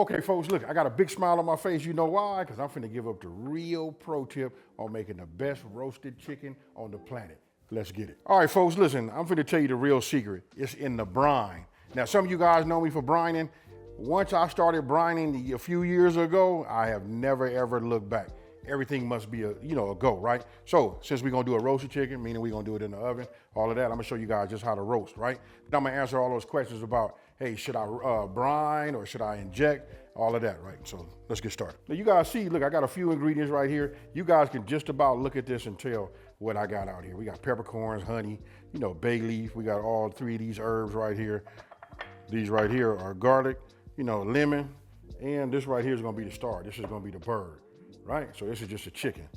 Okay, folks, look, I got a big smile on my face. You know why? Because I'm finna give up the real pro tip on making the best roasted chicken on the planet. Let's get it. All right, folks, listen, I'm finna tell you the real secret. It's in the brine. Now, some of you guys know me for brining. Once I started brining a few years ago, I have never, ever looked back. Everything must be a go, right? So since we're gonna do a roasted chicken, meaning we're gonna do it in the oven, all of that, I'm gonna show you guys just how to roast, right? Then I'm gonna answer all those questions about, hey, should I brine or should I inject? All of that, right? So let's get started. Now you guys see, look, I got a few ingredients right here. You guys can just about look at this and tell what I got out here. We got peppercorns, honey, bay leaf. We got all three of these herbs right here. These right here are garlic, lemon, and this right here is gonna be the star. This is gonna be the bird, right? So this is just a chicken,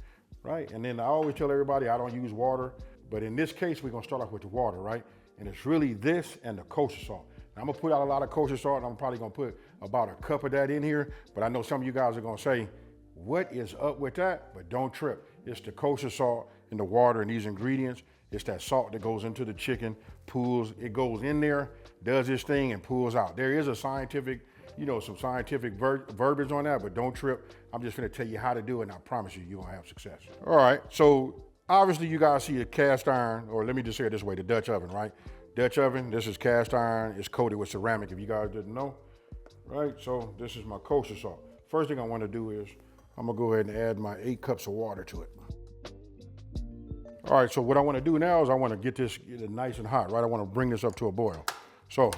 right? And then I always tell everybody I don't use water, but in this case, we're gonna start off with the water, right? And it's really this and the kosher salt. Now, I'm gonna put out a lot of kosher salt, and I'm probably gonna put about a cup of that in here, but I know some of you guys are gonna say, what is up with that? But don't trip. It's the kosher salt and the water and these ingredients. It's that salt that goes into the chicken, pulls, it goes in there, does its thing, and pulls out. There is a scientific, some scientific verbiage on that, but don't trip. I'm just gonna tell you how to do it, and I promise you're gonna have success. All right, so obviously you guys see a cast iron, or let me just say it this way, the Dutch oven, right? Dutch oven, this is cast iron, it's coated with ceramic, if you guys didn't know, right? So this is my kosher salt. First thing I wanna do is, I'm gonna go ahead and add my 8 cups of water to it. All right, so what I wanna do now is I wanna get it nice and hot, right? I wanna bring this up to a boil. So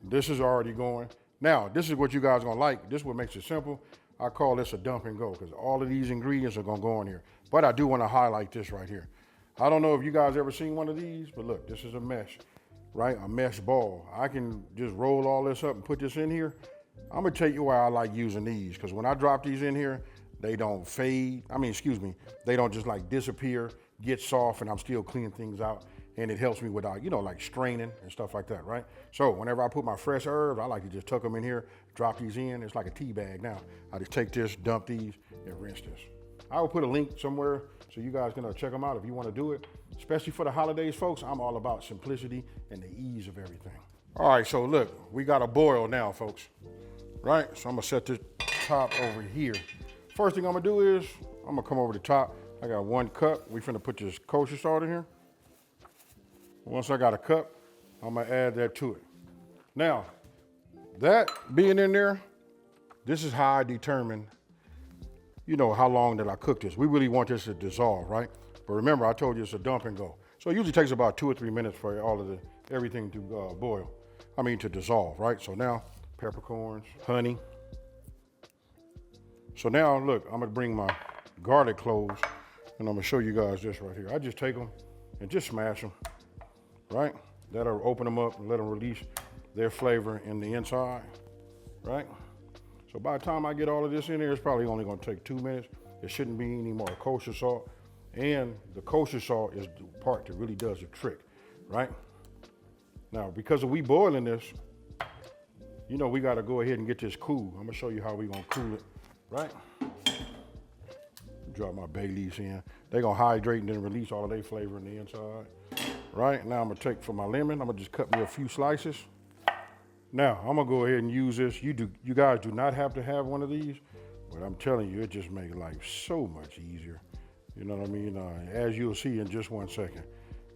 this is already going. Now, this is what you guys are gonna like. This is what makes it simple. I call this a dump and go, because all of these ingredients are gonna go in here. But I do wanna highlight this right here. I don't know if you guys ever seen one of these, but look, this is a mesh, right? A mesh ball. I can just roll all this up and put this in here. I'm gonna tell you why I like using these, because when I drop these in here, they don't fade. They don't just like disappear, get soft, and I'm still cleaning things out. And it helps me without, like straining and stuff like that, right? So whenever I put my fresh herbs, I like to just tuck them in here, drop these in. It's like a tea bag now. I just take this, dump these, and rinse this. I will put a link somewhere so you guys can check them out if you want to do it. Especially for the holidays, folks, I'm all about simplicity and the ease of everything. All right, so look, we got a boil now, folks, right? So I'm gonna set this top over here. First thing I'm gonna do is, I'm gonna come over the top. I got 1 cup. We finna put this kosher salt in here. Once I got a cup, I'm gonna add that to it. Now, that being in there, this is how I determine how long that I cook this. We really want this to dissolve, right? But remember, I told you it's a dump and go. So it usually takes about 2 or 3 minutes for everything to to dissolve, right? So now, peppercorns, honey. So now, look, I'm gonna bring my garlic cloves, and I'm gonna show you guys this right here. I just take them and just smash them, right? That'll open them up and let them release their flavor in the inside, right? So by the time I get all of this in there, it's probably only gonna take 2 minutes. There shouldn't be any more kosher salt. And the kosher salt is the part that really does the trick, right? Now, because we boiling this, we gotta go ahead and get this cool. I'm gonna show you how we gonna cool it, right? Drop my bay leaves in. They're gonna hydrate and then release all of their flavor in the inside, right? Now I'm gonna take for my lemon, I'm gonna just cut me a few slices. Now, I'm gonna go ahead and use this. You guys do not have to have one of these, but I'm telling you, it just makes life so much easier. You know what I mean? As you'll see in just 1 second.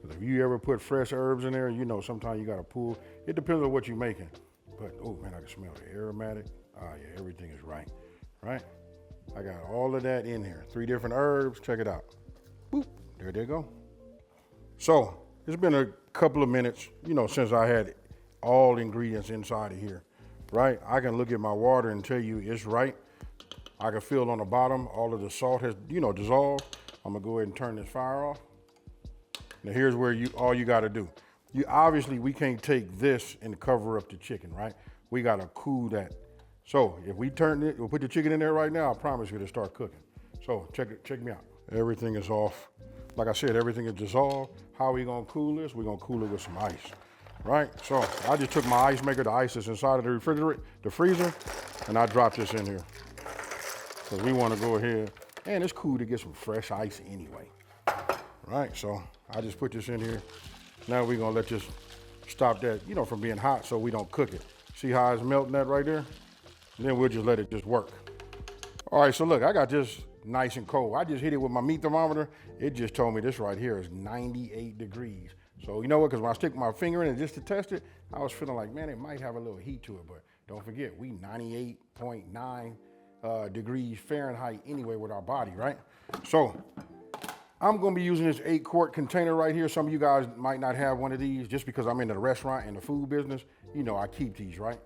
Because if you ever put fresh herbs in there, sometimes you gotta pull. It depends on what you're making. But, oh man, I can smell the aromatic. Ah yeah, everything is right, right? I got all of that in here. 3 different herbs, check it out. Boop, there they go. So, it's been a couple of minutes, since I had all ingredients inside of here, right? I can look at my water and tell you it's right. I can feel on the bottom, all of the salt has, dissolved. I'm gonna go ahead and turn this fire off. Now here's where all you gotta do. Obviously, we can't take this and cover up the chicken, right? We gotta cool that. So if we'll put the chicken in there right now, I promise you it'll start cooking. So check me out. Everything is off. Like I said, everything is dissolved. How are we gonna cool this? We're gonna cool it with some ice. Right? So I just took my ice maker, the ice is inside of the freezer, and I dropped this in here. Because we want to go ahead, and it's cool to get some fresh ice anyway. Right? So I just put this in here. Now we're gonna let this stop that, from being hot so we don't cook it. See how it's melting that right there? And then we'll just let it just work. All right, so look, I got this nice and cold. I just hit it with my meat thermometer. It just told me this right here is 98 degrees. So you know what, because when I stick my finger in it just to test it, I was feeling like, man, it might have a little heat to it, but don't forget, we 98.9 degrees Fahrenheit anyway with our body, right? So I'm gonna be using this 8-quart container right here. Some of you guys might not have one of these just because I'm in the restaurant and the food business. You know, I keep these, right?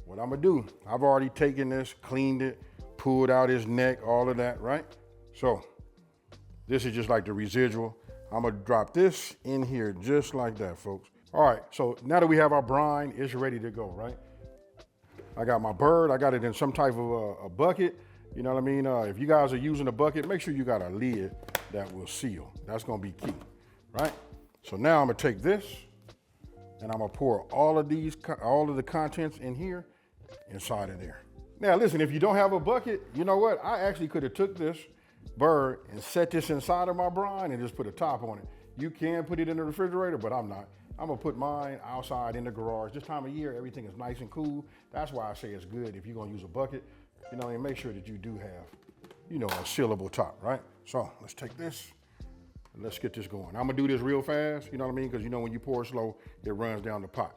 What I'm gonna do, I've already taken this, cleaned it, pulled out his neck, all of that, right? So this is just like the residual. I'm gonna drop this in here just like that, folks. All right, so now that we have our brine, it's ready to go, right? I got my bird, I got it in some type of a bucket. You know what I mean? If you guys are using a bucket, make sure you got a lid that will seal. That's gonna be key, right? So now I'm gonna take this and I'm gonna pour all of the contents in here, inside of there. Now listen, if you don't have a bucket, you know what? I actually could have took this bird and set this inside of my brine and just put a top on it. You can put it in the refrigerator, but I'm not. I'm gonna put mine outside in the garage. This time of year, everything is nice and cool. That's why I say it's good if you're gonna use a bucket, you know, and make sure that you do have, you know, a sealable top, right? So let's take this and let's get this going. I'm gonna do this real fast, you know what I mean? Because you know when you pour slow, it runs down the pot.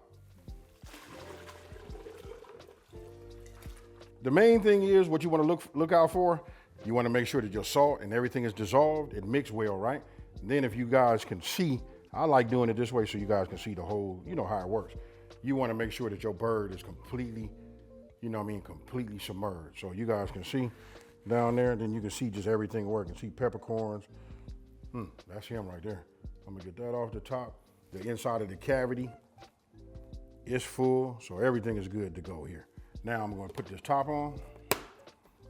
The main thing is what you wanna look out for, you wanna make sure that your salt and everything is dissolved, it mixed well, right? And then if you guys can see, I like doing it this way so you guys can see the whole, you know how it works. You wanna make sure that your bird is completely, you know what I mean, completely submerged. So you guys can see down there, then you can see just everything working. See peppercorns, that's him right there. I'm gonna get that off the top. The inside of the cavity is full, so everything is good to go here. Now I'm gonna put this top on,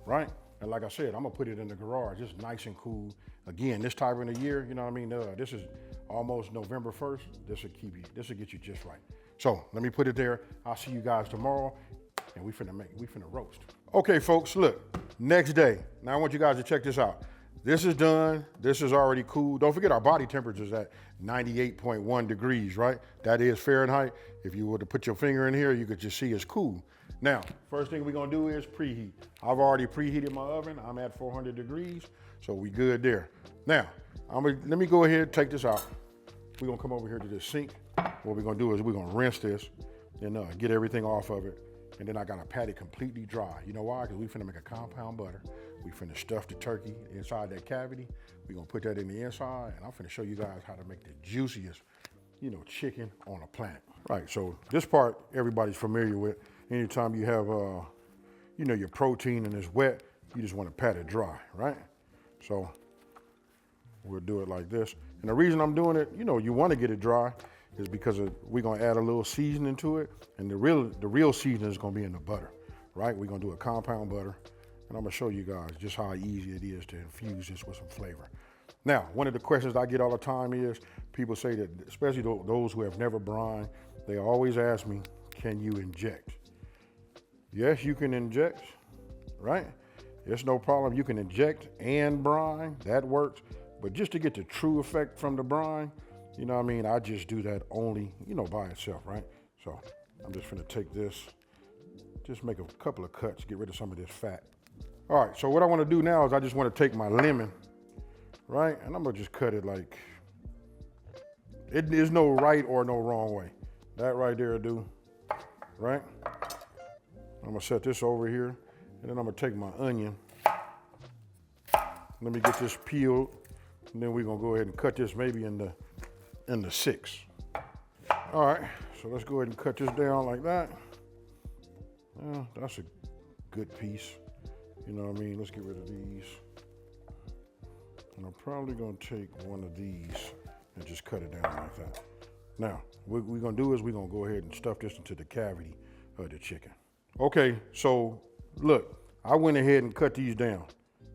right? And like I said, I'm gonna put it in the garage, just nice and cool. Again, this time of the year, you know what I mean? This is almost November 1st. This will get you just right. So let me put it there. I'll see you guys tomorrow, and we finna roast. Okay, folks, look, next day. Now I want you guys to check this out. This is done, this is already cool. Don't forget our body temperature is at 98.1 degrees, right? That is Fahrenheit. If you were to put your finger in here, you could just see it's cool. Now, first thing we're gonna do is preheat. I've already preheated my oven. I'm at 400 degrees, so we good there. Now, let me go ahead and take this out. We're gonna come over here to this sink. What we're gonna do is we're gonna rinse this and get everything off of it. And then I gotta pat it completely dry. You know why? Because we finna make a compound butter. We finna stuff the turkey inside that cavity. We're gonna put that in the inside, and I'm finna show you guys how to make the juiciest, you know, chicken on the planet. Right, so this part everybody's familiar with. Anytime you have, you know, your protein and it's wet, you just wanna pat it dry, right? So we'll do it like this. And the reason I'm doing it, you know, you wanna get it dry is because we're gonna add a little seasoning to it, and the real seasoning is gonna be in the butter, right? We're gonna do a compound butter, and I'm gonna show you guys just how easy it is to infuse this with some flavor. Now, one of the questions I get all the time is, people say that, especially those who have never brined, they always ask me, can you inject? Yes, you can inject, right? It's no problem, you can inject and brine, that works, but just to get the true effect from the brine, you know what I mean? I just do that only, you know, by itself, right? So I'm just gonna take this, just make a couple of cuts, get rid of some of this fat. All right, so what I wanna do now is I just wanna take my lemon, right? And I'm gonna just cut it like, there's no right or no wrong way. That right there will do, right? I'm gonna set this over here, and then I'm gonna take my onion. Let me get this peeled, and then we're gonna go ahead and cut this maybe in the 6. All right, so let's go ahead and cut this down like that. Yeah, that's a good piece. You know what I mean? Let's get rid of these. And I'm probably gonna take one of these and just cut it down like that. Now, what we're gonna do is we're gonna go ahead and stuff this into the cavity of the chicken. Okay, so look, I went ahead and cut these down.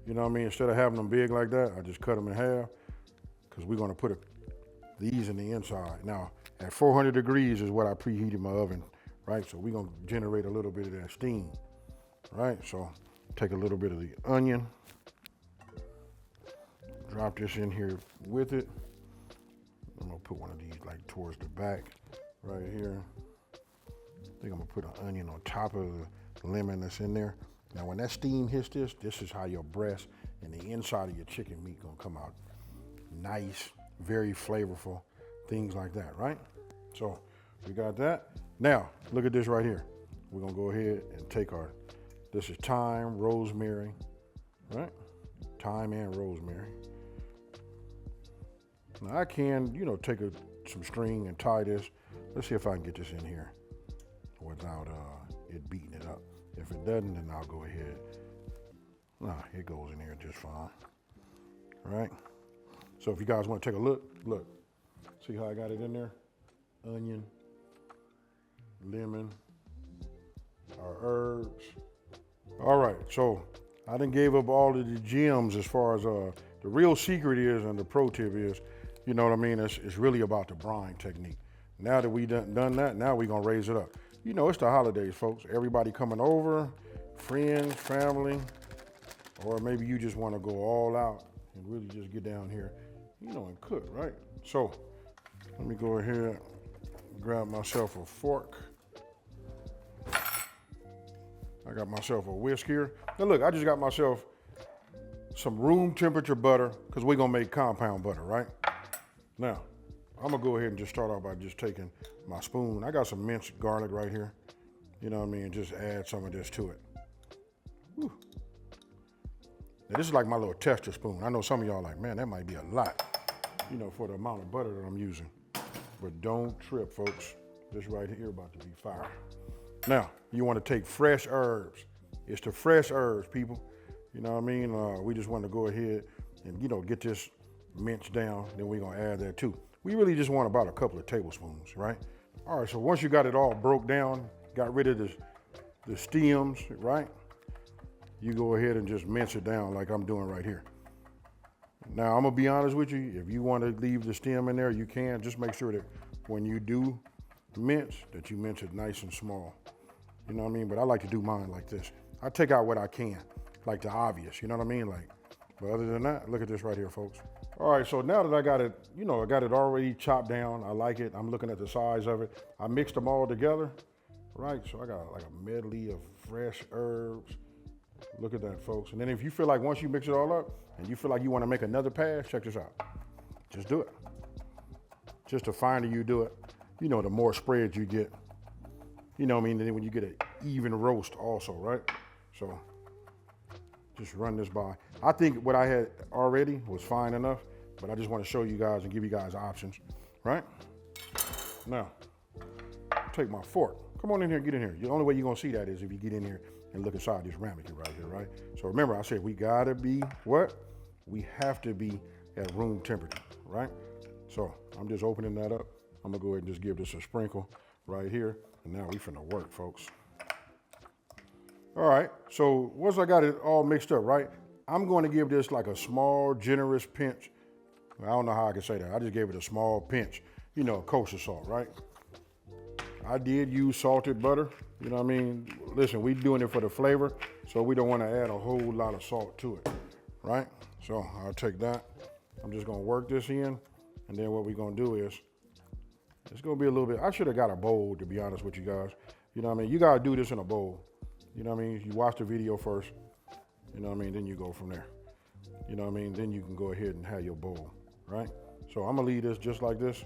You know what I mean? Instead of having them big like that, I just cut them in half, because we're gonna put these in the inside. Now, at 400 degrees is what I preheated my oven, right? So we're gonna generate a little bit of that steam, right? So take a little bit of the onion, drop this in here with it. I'm gonna put one of these like towards the back, right here. I think I'm gonna put an onion on top of lemon that's in there. Now when that steam hits this, this is how your breast and the inside of your chicken meat gonna come out nice, very flavorful, things like that, right? So we got that. Now, look at this right here. We're gonna go ahead and take our, this is thyme, rosemary, right? Thyme and rosemary. Now I can, you know, take some string and tie this. Let's see if I can get this in here without it beating it up. If it doesn't, then I'll go ahead. Nah, it goes in here just fine. All right? So if you guys want to take a look, see how I got it in there? Onion, lemon, our herbs. All right, so I done gave up all of the gems as far as the real secret is, and the pro tip is, you know what I mean? It's really about the brine technique. Now that we done that, now we gonna raise it up. You know, it's the holidays, folks. Everybody coming over, friends, family, or maybe you just wanna go all out and really just get down here, you know, and cook, right? So let me go ahead and grab myself a fork. I got myself a whisk here. Now look, I just got myself some room temperature butter, because we're gonna make compound butter, right? Now, I'm gonna go ahead and just start off by just taking my spoon. I got some minced garlic right here. You know what I mean? Just add some of this to it. Whew. Now, this is like my little tester spoon. I know some of y'all like, man, that might be a lot, you know, for the amount of butter that I'm using. But don't trip, folks. This right here about to be fire. Now, you want to take fresh herbs. It's the fresh herbs, people. You know what I mean? We just want to go ahead and, you know, get this minced down. Then we're going to add that too. We really just want about a couple of tablespoons, right? All right, so once you got it all broke down, got rid of the stems, right? You go ahead and just mince it down like I'm doing right here. Now, I'm gonna be honest with you. If you want to leave the stem in there, you can. Just make sure that when you do mince, that you mince it nice and small. You know what I mean? But I like to do mine like this. I take out what I can, like the obvious, you know what I mean? Like, but other than that, look at this right here, folks. All right, so now that I got it, you know, I got it already chopped down. I like it. I'm looking at the size of it. I mixed them all together, right? So I got like a medley of fresh herbs. Look at that, folks. And then if you feel like once you mix it all up and you feel like you want to make another pass, check this out. Just do it. Just the finer you do it, you know, the more spread you get. You know what I mean? And then when you get an even roast also, right? So just run this by. I think what I had already was fine enough, but I just want to show you guys and give you guys options, right? Now, take my fork. Come on in here, get in here. The only way you're gonna see that is if you get in here and look inside this ramekin right here, right? So remember, I said we gotta be what? We have to be at room temperature, right? So I'm just opening that up. I'm gonna go ahead and just give this a sprinkle right here. And now we finna work, folks. All right, so once I got it all mixed up, right? I'm going to give this like a small, generous pinch. I don't know how I can say that. I just gave it a small pinch, you know, kosher salt, right? I did use salted butter, you know what I mean? Listen, we're doing it for the flavor, so we don't want to add a whole lot of salt to it, right? So I'll take that. I'm just gonna work this in, and then what we're gonna do is, it's gonna be a little bit, I should have got a bowl, to be honest with you guys. You know what I mean? You gotta do this in a bowl. You know what I mean? You watch the video first, you know what I mean? Then you go from there. You know what I mean? Then you can go ahead and have your bowl, right? So I'm gonna leave this just like this.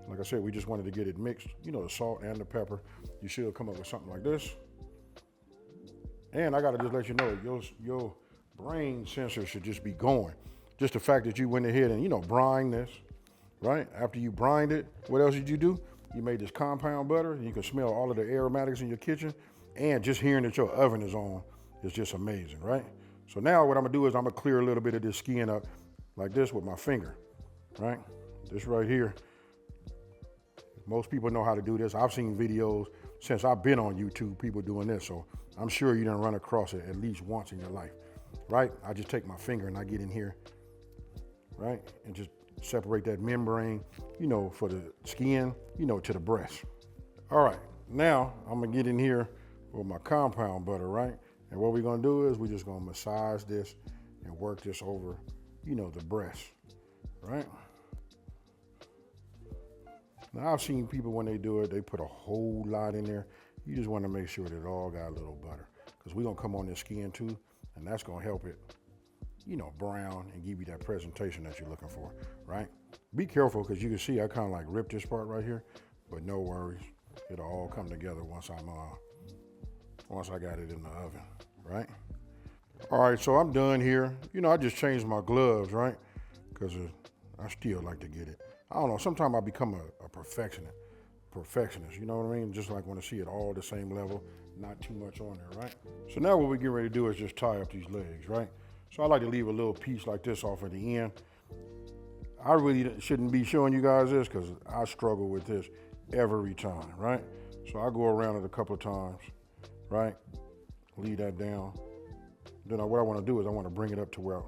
Like I said, we just wanted to get it mixed, you know, the salt and the pepper. You should come up with something like this. And I gotta just let you know, your brain sensor should just be going. Just the fact that you went ahead and, you know, brine this, right? After you brined it, what else did you do? You made this compound butter, and you can smell all of the aromatics in your kitchen. And just hearing that your oven is on is just amazing, right? So now what I'm gonna do is I'm gonna clear a little bit of this skin up like this with my finger, right? This right here. Most people know how to do this. I've seen videos since I've been on YouTube, people doing this. So I'm sure you done run across it at least once in your life, right? I just take my finger and I get in here, right? And just separate that membrane, you know, for the skin, you know, to the breast. All right, now I'm gonna get in here with my compound butter, right? And what we're gonna do is we're just gonna massage this and work this over, you know, the breast, right? Now I've seen people when they do it, they put a whole lot in there. You just want to make sure that it all got a little butter, because we're going to come on this skin too, and that's going to help it, you know, brown and give you that presentation that you're looking for, right? Be careful, because you can see I kind of like ripped this part right here, but no worries. It'll all come together once I got it in the oven, right? All right, so I'm done here. You know, I just changed my gloves, right? Because I still like to get it. I don't know, sometimes I become a perfectionist, you know what I mean? Just like want to see it all the same level, not too much on there, right? So now what we get ready to do is just tie up these legs, right? So I like to leave a little piece like this off at the end. I really shouldn't be showing you guys this because I struggle with this every time, right? So I go around it a couple of times, right? Leave that down. Then what I want to do is I want to bring it up to where,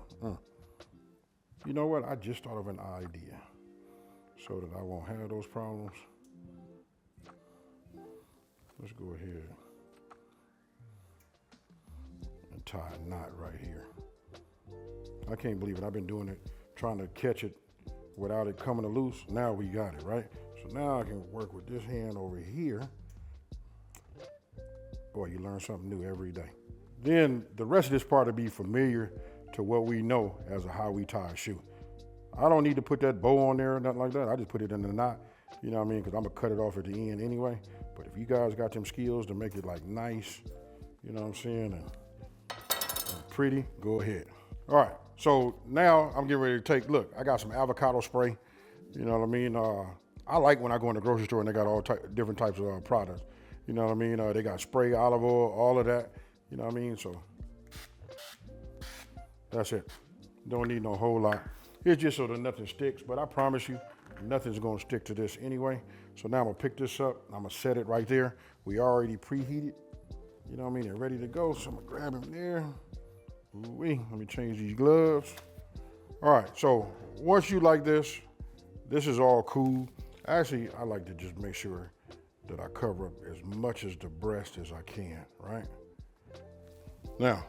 you know what? I just thought of an idea so that I won't have those problems. Let's go ahead and tie a knot right here. I can't believe it. I've been doing it, trying to catch it without it coming loose. Now we got it, right? So now I can work with this hand over here. Boy, you learn something new every day. Then the rest of this part will be familiar to what we know as a how we tie a shoe. I don't need to put that bow on there or nothing like that. I just put it in the knot, you know what I mean? Because I'm gonna cut it off at the end anyway. But if you guys got them skills to make it like nice, you know what I'm saying, and pretty, go ahead. All right, so now I'm getting ready to take, look, I got some avocado spray, you know what I mean? I like when I go in the grocery store and they got all different types of products, you know what I mean? They got spray, olive oil, all of that, you know what I mean? So that's it. Don't need no whole lot. It's just so that nothing sticks, but I promise you, nothing's gonna stick to this anyway. So now I'm gonna pick this up, I'm gonna set it right there. We already preheated, you know what I mean? They're ready to go, so I'm gonna grab them there. Ooh-wee. Let me change these gloves. All right, so once you like this is all cool. Actually, I like to just make sure that I cover up as much as the breast as I can, right? Now,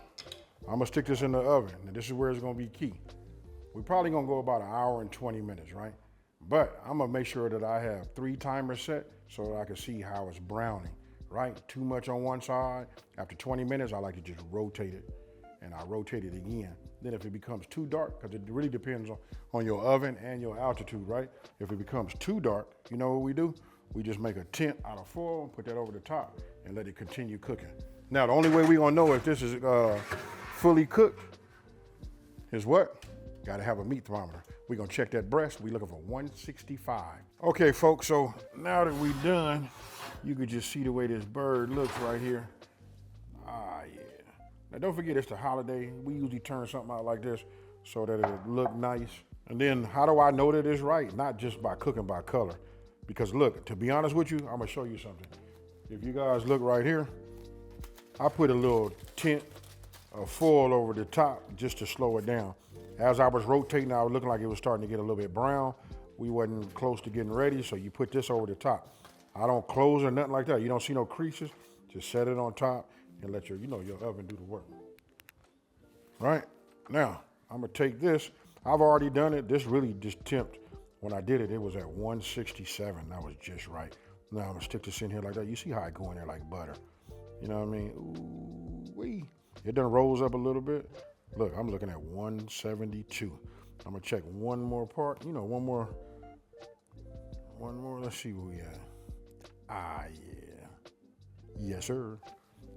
I'm gonna stick this in the oven, and this is where it's gonna be key. We're probably gonna go about 1 hour and 20 minutes, right? But I'm gonna make sure that I have 3 timers set so that I can see how it's browning, right? Too much on one side. After 20 minutes, I like to just rotate it, and I rotate it again. Then if it becomes too dark, because it really depends on your oven and your altitude, right? If it becomes too dark, you know what we do? We just make a tent out of foil, put that over the top, and let it continue cooking. Now, the only way we're gonna know if this is fully cooked is what? Gotta have a meat thermometer. We're gonna check that breast. We're looking for 165. Okay, folks, so now that we're done, you could just see the way this bird looks right here. Ah, yeah. Now, don't forget it's the holiday. We usually turn something out like this so that it'll look nice. And then how do I know that it's right? Not just by cooking by color. Because look, to be honest with you, I'm gonna show you something. If you guys look right here, I put a little tint of foil over the top just to slow it down. As I was rotating, I was looking like it was starting to get a little bit brown. We wasn't close to getting ready, so you put this over the top. I don't close or nothing like that. You don't see no creases. Just set it on top and let your oven do the work. Right? Now, I'm gonna take this. I've already done it. This really just temped. When I did it, it was at 167. That was just right. Now I'm gonna stick this in here like that. You see how I go in there like butter. You know what I mean? Ooh-wee. It done rolls up a little bit. Look, I'm looking at 172. I'm gonna check one more part. One more. Let's see where we at. Ah, yeah. Yes, sir.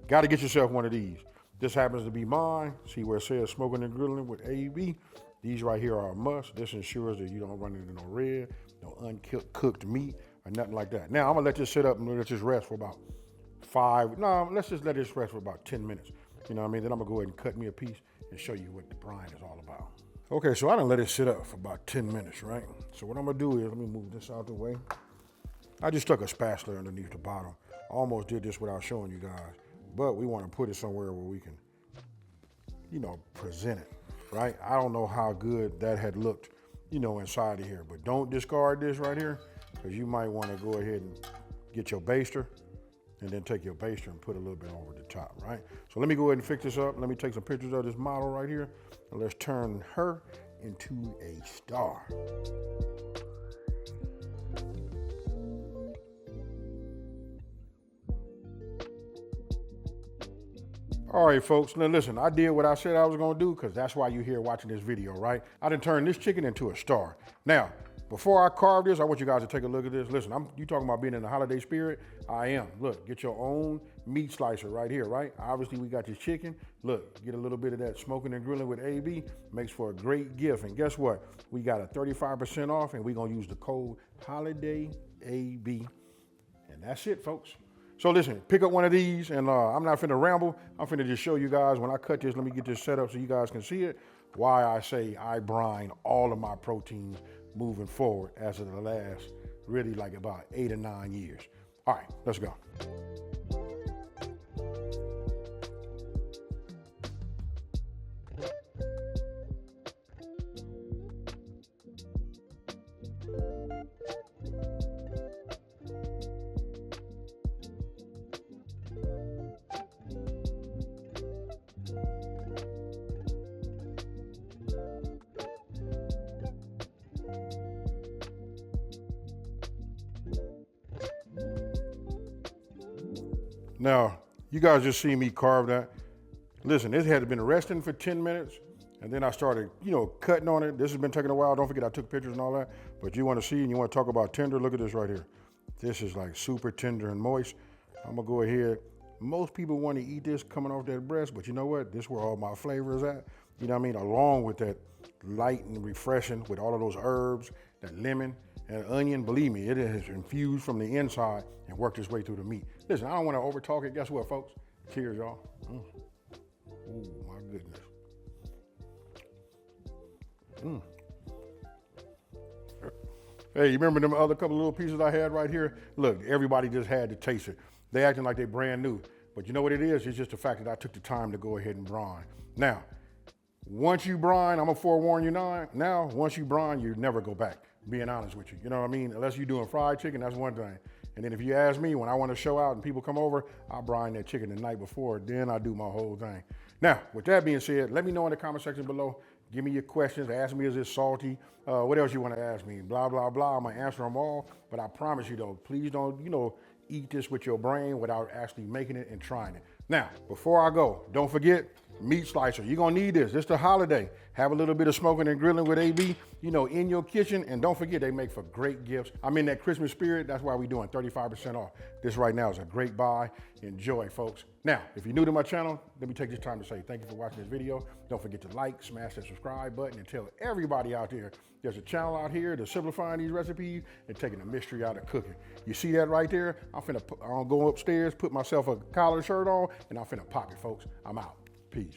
Got to get yourself one of these. This happens to be mine. See where it says Smokin and Grillin with AV. These right here are a must. This ensures that you don't run into no red, no uncooked meat, or nothing like that. Now, I'm gonna let this sit up and let this rest for about let's just let this rest for about 10 minutes. You know what I mean? Then I'm gonna go ahead and cut me a piece and show you what the brine is all about. Okay, so I done let it sit up for about 10 minutes, right? So what I'm gonna do is, let me move this out the way. I just stuck a spatula underneath the bottom. I almost did this without showing you guys, but we wanna put it somewhere where we can, present it, right? I don't know how good that had looked, inside of here, but don't discard this right here, because you might wanna go ahead and get your baster and then take your baster and put a little bit over the top, right? So let me go ahead and fix this up. Let me take some pictures of this model right here, and let's turn her into a star. All right, folks, now listen, I did what I said I was gonna do because that's why you're here watching this video, right? I done turned this chicken into a star. Now, before I carve this, I want you guys to take a look at this. Listen, you talking about being in the holiday spirit? I am. Look, get your own meat slicer right here, right? Obviously, we got this chicken. Look, get a little bit of that Smokin and Grillin with AB. Makes for a great gift. And guess what? We got a 35% off, and we're gonna use the code HOLIDAYAB. And that's it, folks. So listen, pick up one of these, and I'm not finna ramble. I'm finna just show you guys when I cut this. Let me get this set up so you guys can see it. Why I say I brine all of my proteins moving forward as of the last, really like about 8 or 9 years. All right, let's go. Now, you guys just see me carve that. Listen, this had been resting for 10 minutes, and then I started, cutting on it. This has been taking a while. Don't forget I took pictures and all that, but you want to see and you want to talk about tender, look at this right here. This is like super tender and moist. I'm gonna go ahead. Most people want to eat this coming off that breast, but you know what? This is where all my flavor is at. You know what I mean? Along with that light and refreshing with all of those herbs, that lemon and onion, believe me, it is infused from the inside and worked its way through the meat. Listen, I don't want to over talk it. Guess what, folks? Cheers, y'all. Oh, my goodness. Hey, you remember them other couple little pieces I had right here? Look, everybody just had to taste it. They acting like they brand new. But you know what it is? It's just the fact that I took the time to go ahead and brine. Now, once you brine, I'm gonna forewarn you now, once you brine, you never go back, being honest with you. You know what I mean? Unless you're doing fried chicken, that's one thing. And then if you ask me, when I want to show out and people come over, I brine that chicken the night before, then I do my whole thing. Now, with that being said, let me know in the comment section below. Give me your questions. Ask me, is it salty? What else you want to ask me? Blah, blah, blah. I'm going to answer them all. But I promise you, though, please don't, eat this with your brain without actually making it and trying it. Now, before I go, don't forget, meat slicer. You're going to need this. It's the holiday. Have a little bit of Smokin and Grillin with AB, in your kitchen. And don't forget, they make for great gifts. I'm in that Christmas spirit. That's why we're doing 35% off. This right now is a great buy. Enjoy, folks. Now, if you're new to my channel, let me take this time to say thank you for watching this video. Don't forget to like, smash that subscribe button, and tell everybody out there there's a channel out here that's simplifying these recipes and taking the mystery out of cooking. You see that right there? I'm gonna go upstairs, put myself a collar shirt on, and I'm finna pop it, folks. I'm out. Peace.